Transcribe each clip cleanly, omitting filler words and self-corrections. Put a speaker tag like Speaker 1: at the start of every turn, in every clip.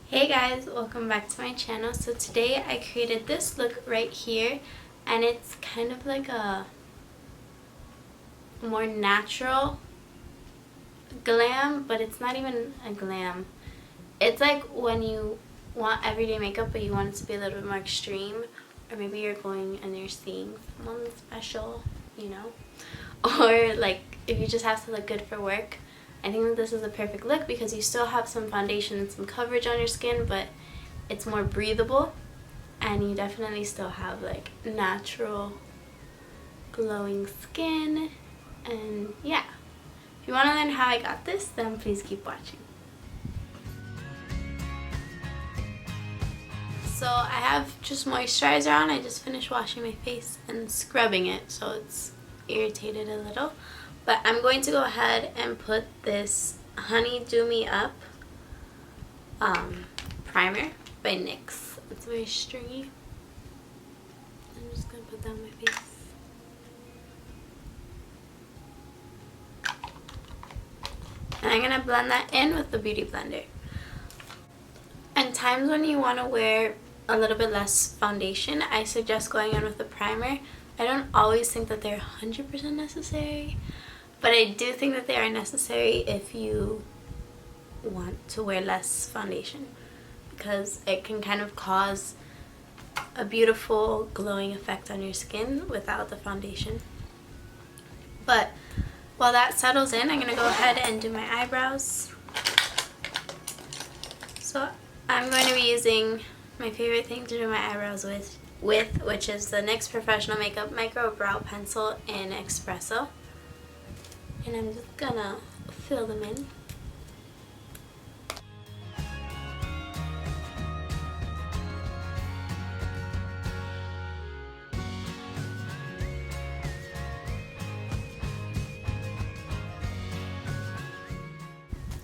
Speaker 1: Hey guys, welcome back to my channel. So today I created this look right here, and it's kind of like a more natural glam, but it's not even a glam. It's like when you want everyday makeup but you want it to be a little bit more extreme, or maybe you're going and you're seeing someone special, you know, or like if you just have to look good for work. I think that this is a perfect look because you still have some foundation and some coverage on your skin, but it's more breathable, and you definitely still have like natural glowing skin. And yeah, if you want to learn how I got this, then please keep watching. So I have just moisturizer on. I just finished washing my face and scrubbing it, so it's irritated a little. But I'm going to go ahead and put this Honey Do Me Up primer by NYX. It's very stringy. I'm just going to put that on my face. And I'm going to blend that in with the Beauty Blender. And times when you want to wear a little bit less foundation, I suggest going in with the primer. I don't always think that they're 100% necessary, but I do think that they are necessary if you want to wear less foundation, because it can kind of cause a beautiful glowing effect on your skin without the foundation. But while that settles in, I'm going to go ahead and do my eyebrows. So I'm going to be using my favorite thing to do my eyebrows with, which is the NYX Professional Makeup Micro Brow Pencil in Espresso. And I'm just gonna fill them in.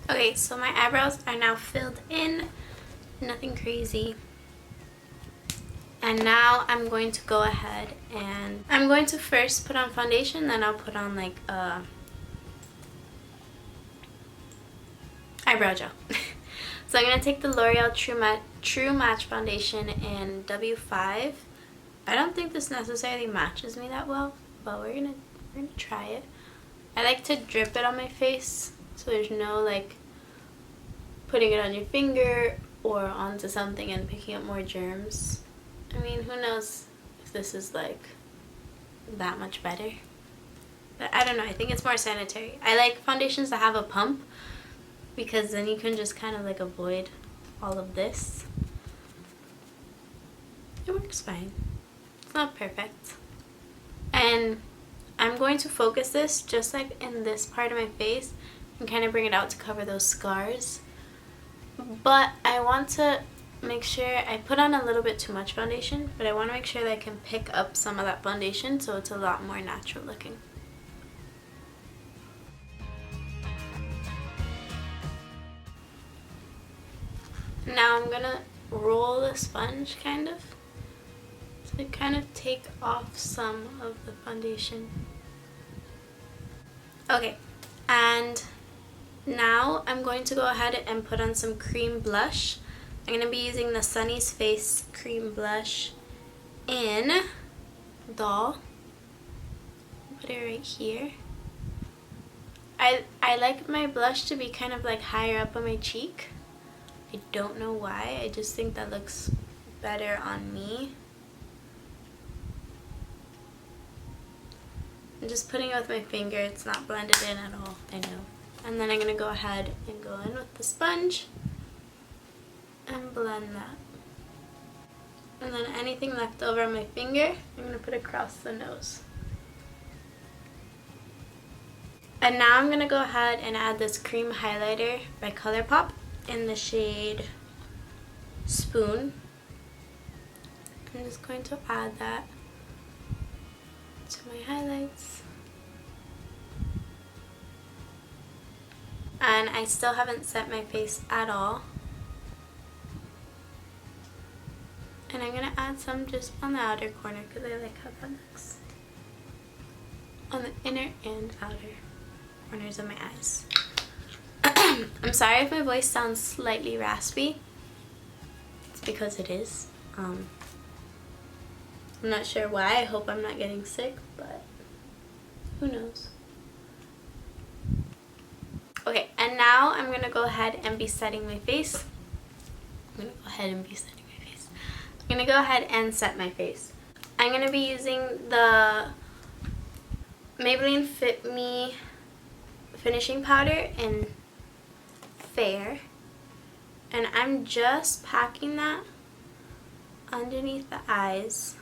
Speaker 1: Okay, so my eyebrows are now filled in. Nothing crazy. And now I'm going to go ahead and I'm going to first put on foundation, then I'll put on like eyebrow gel. So I'm going to take the L'Oreal True Match Foundation in W5. I don't think this necessarily matches me that well, but we're gonna try it. I like to drip it on my face, so there's no like putting it on your finger or onto something and picking up more germs. I mean, who knows if this is like that much better, but I don't know. I think it's more sanitary. I like foundations that have a pump, because then you can just kind of like avoid all of this. It works fine. It's not perfect. And I'm going to focus this just like in this part of my face and kind of bring it out to cover those scars. But I want to make sure I put on a little bit too much foundation, but I want to make sure that I can pick up some of that foundation so it's a lot more natural looking. Now I'm gonna roll the sponge kind of to kind of take off some of the foundation. Okay, and now I'm going to go ahead and put on some cream blush. I'm going to be using the Sunny's Face cream blush in Doll. Put it right here. I like my blush to be kind of like higher up on my cheek. I don't know why, I just think that looks better on me. I'm just putting it with my finger, it's not blended in at all, I know. And then I'm going to go ahead and go in with the sponge and blend that. And then anything left over on my finger, I'm going to put across the nose. And now I'm going to go ahead and add this cream highlighter by ColourPop in the shade Spoon. I'm just going to add that to my highlights. And I still haven't set my face at all. And I'm going to add some just on the outer corner because I like how that looks. On the inner and outer corners of my eyes. I'm sorry if my voice sounds slightly raspy. because it is. I'm not sure why. I hope I'm not getting sick, but who knows. Okay, and now I'm going to go ahead and be setting my face. I'm going to go ahead and set my face. I'm going to be using the Maybelline Fit Me finishing powder in Fair. And I'm just packing that underneath the eyes.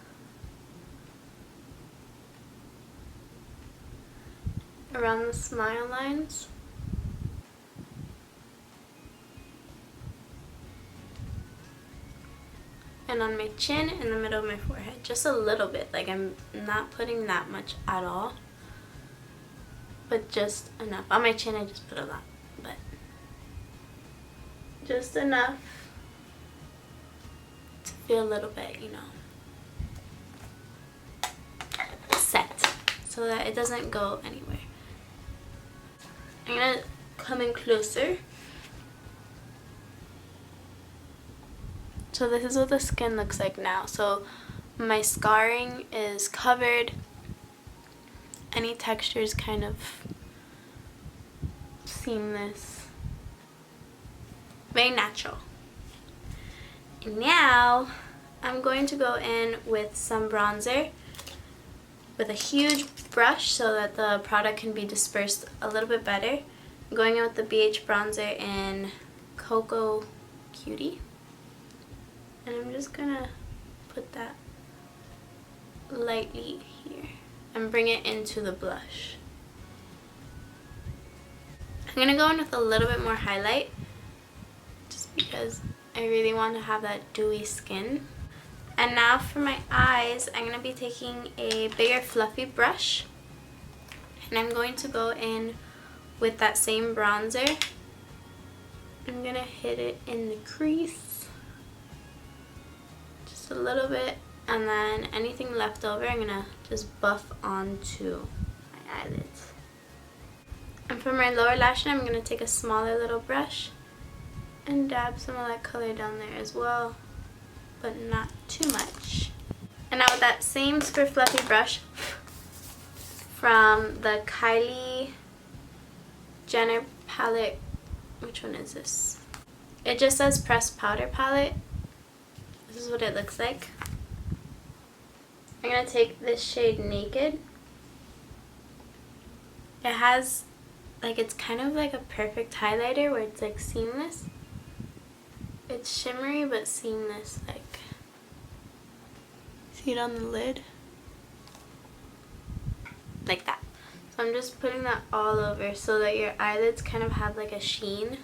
Speaker 1: Around the smile lines. And on my chin, in the middle of my forehead. Just a little bit. Like, I'm not putting that much at all. But just enough. On my chin I just put a lot. But just enough to feel a little bit, you know, set. So that it doesn't go anywhere. I'm going to come in closer. So this is what the skin looks like now. So my scarring is covered. Any texture is kind of seamless. Very natural. And now I'm going to go in with some bronzer with a huge brush so that the product can be dispersed a little bit better. I'm going in with the BH bronzer in Cocoa Cutie. And I'm just gonna put that lightly here and bring it into the blush. I'm gonna go in with a little bit more highlight just because I really want to have that dewy skin. And now for my eyes, I'm gonna be taking a bigger fluffy brush and I'm going to go in with that same bronzer. I'm gonna hit it in the crease a little bit, and then anything left over I'm gonna just buff onto my eyelids. And for my lower lash line, I'm gonna take a smaller little brush and dab some of that color down there as well, but not too much. And now with that same super fluffy brush from the Kylie Jenner palette, which one is this? It just says pressed powder palette. This is what it looks like. I'm going to take this shade Naked. It has, like, it's kind of like a perfect highlighter where it's like seamless. It's shimmery but seamless, like, see it on the lid? Like that. So I'm just putting that all over so that your eyelids kind of have like a sheen.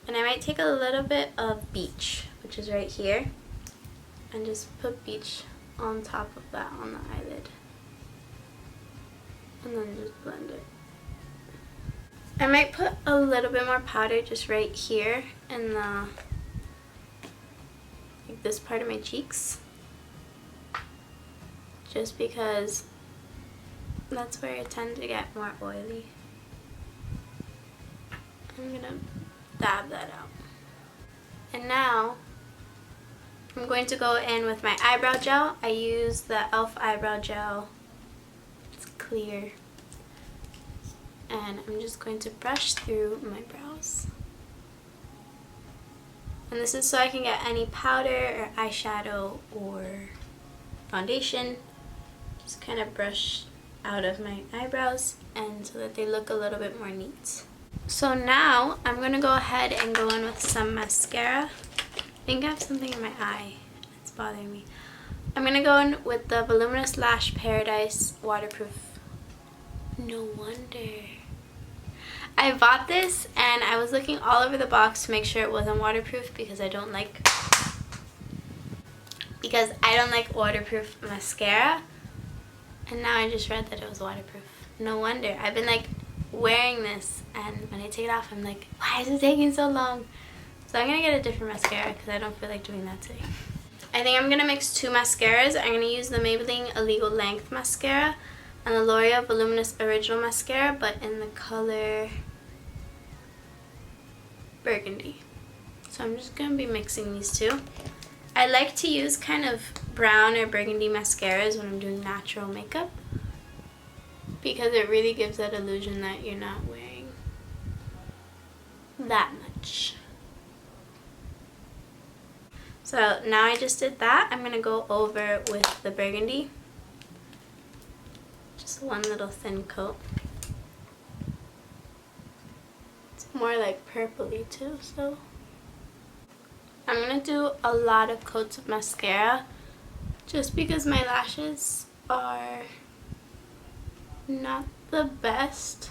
Speaker 1: And I might take a little bit of Beach, which is right here, and just put Beach on top of that on the eyelid. And then just blend it. I might put a little bit more powder just right here in the, like this part of my cheeks. Just because that's where I tend to get more oily. I'm gonna dab that out. And now I'm going to go in with my eyebrow gel. I use the e.l.f. eyebrow gel. It's clear. And I'm just going to brush through my brows. And this is so I can get any powder or eyeshadow or foundation. Just kind of brush out of my eyebrows and so that they look a little bit more neat. So now I'm going to go ahead and go in with some mascara. I think I have something in my eye. It's bothering me. I'm going to go in with the Voluminous Lash Paradise Waterproof. No wonder. I bought this and I was looking all over the box to make sure it wasn't waterproof because I don't like waterproof mascara. And now I just read that it was waterproof. No wonder. I've been like wearing this and when I take it off I'm like, why is it taking so long? So I'm going to get a different mascara because I don't feel like doing that today. I think I'm going to mix two mascaras. I'm going to use the Maybelline Illegal Length Mascara and the L'Oreal Voluminous Original Mascara, but in the color Burgundy. So I'm just going to be mixing these two. I like to use kind of brown or burgundy mascaras when I'm doing natural makeup, because it really gives that illusion that you're not wearing that much. So now I just did that. I'm going to go over with the burgundy. Just one little thin coat. It's more like purpley too, so. I'm going to do a lot of coats of mascara just because my lashes are not the best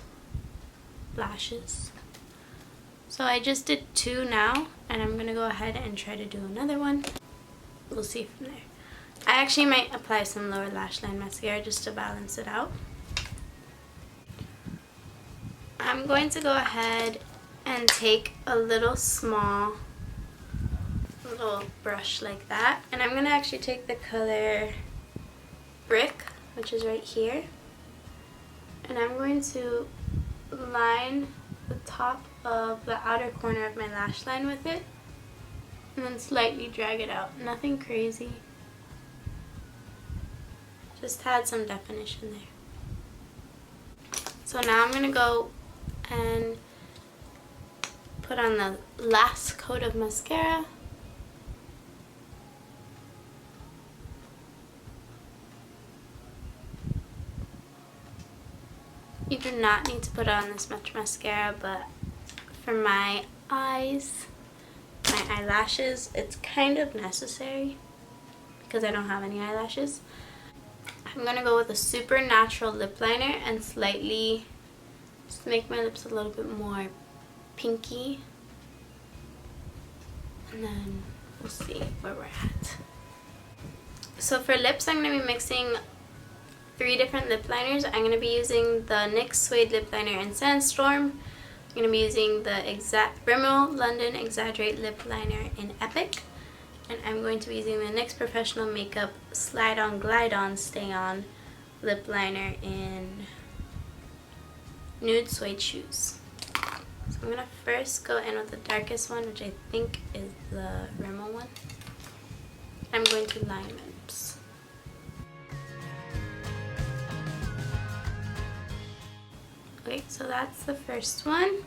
Speaker 1: lashes. So I just did 2 now, and I'm going to go ahead and try to do another one. We'll see from there. I actually might apply some lower lash line mascara just to balance it out. I'm going to go ahead and take a little brush like that, and I'm going to actually take the color Brick, which is right here, and I'm going to line the top of the outer corner of my lash line with it, and then slightly drag it out. Nothing crazy, just add some definition there. So now I'm going to go and put on the last coat of mascara. You do not need to put on this much mascara, but for my eyes, my eyelashes, it's kind of necessary because I don't have any eyelashes. I'm going to go with a super natural lip liner and slightly just make my lips a little bit more pinky. And then we'll see where we're at. So for lips, I'm going to be mixing 3 different lip liners. I'm going to be using the NYX Suede Lip Liner in Sandstorm. I'm going to be using the Rimmel London Exaggerate Lip Liner in Epic. And I'm going to be using the NYX Professional Makeup Slide On Glide On Stay On Lip Liner in Nude Suede Shoes. So I'm going to first go in with the darkest one, which I think is the Rimmel one. I'm going to line my lips. Okay, so that's the first one.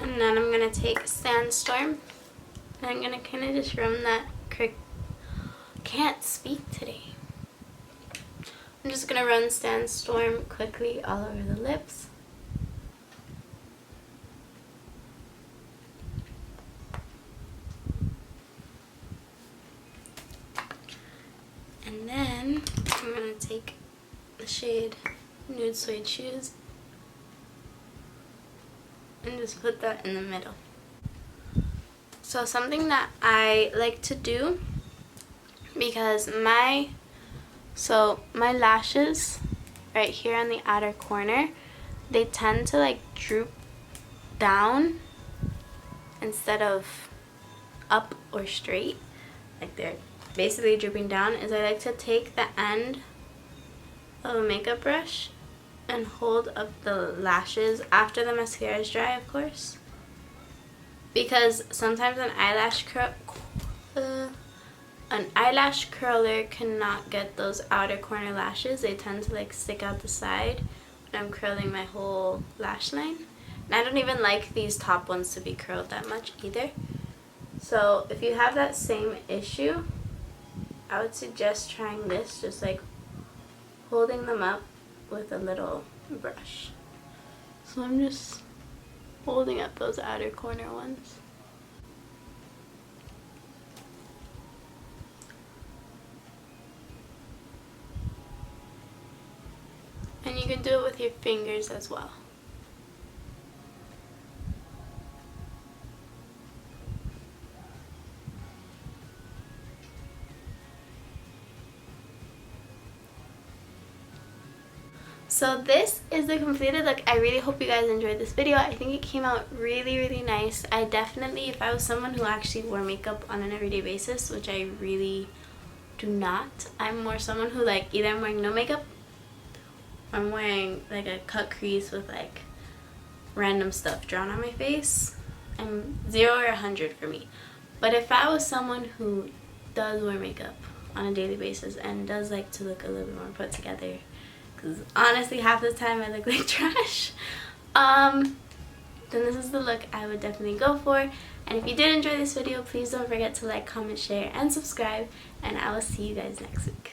Speaker 1: And then I'm going to take Sandstorm. And I'm going to kind of just run that can't speak today. I'm just going to run Sandstorm quickly all over the lips. And then I'm going to take the shade Nude Suede Shoes and just put that in the middle. So something that I like to do, because my lashes right here on the outer corner, they tend to like droop down instead of up or straight, like they're basically drooping down, is I like to take the end of a makeup brush and hold up the lashes after the mascara is dry, of course, because sometimes an eyelash curler cannot get those outer corner lashes. They tend to like stick out the side when I'm curling my whole lash line, and I don't even like these top ones to be curled that much either. So if you have that same issue, I would suggest trying this, just like holding them up with a little brush. So I'm just holding up those outer corner ones. And you can do it with your fingers as well. So this is the completed look. I really hope you guys enjoyed this video. I think it came out really, really nice. I definitely, if I was someone who actually wore makeup on an everyday basis, which I really do not, I'm more someone who like either I'm wearing no makeup or I'm wearing like a cut crease with like random stuff drawn on my face. And 0 or 100 for me. But if I was someone who does wear makeup on a daily basis and does like to look a little bit more put together, because honestly half the time I look like trash, then this is the look I would definitely go for. And if you did enjoy this video, please don't forget to like, comment, share, and subscribe, and I will see you guys next week.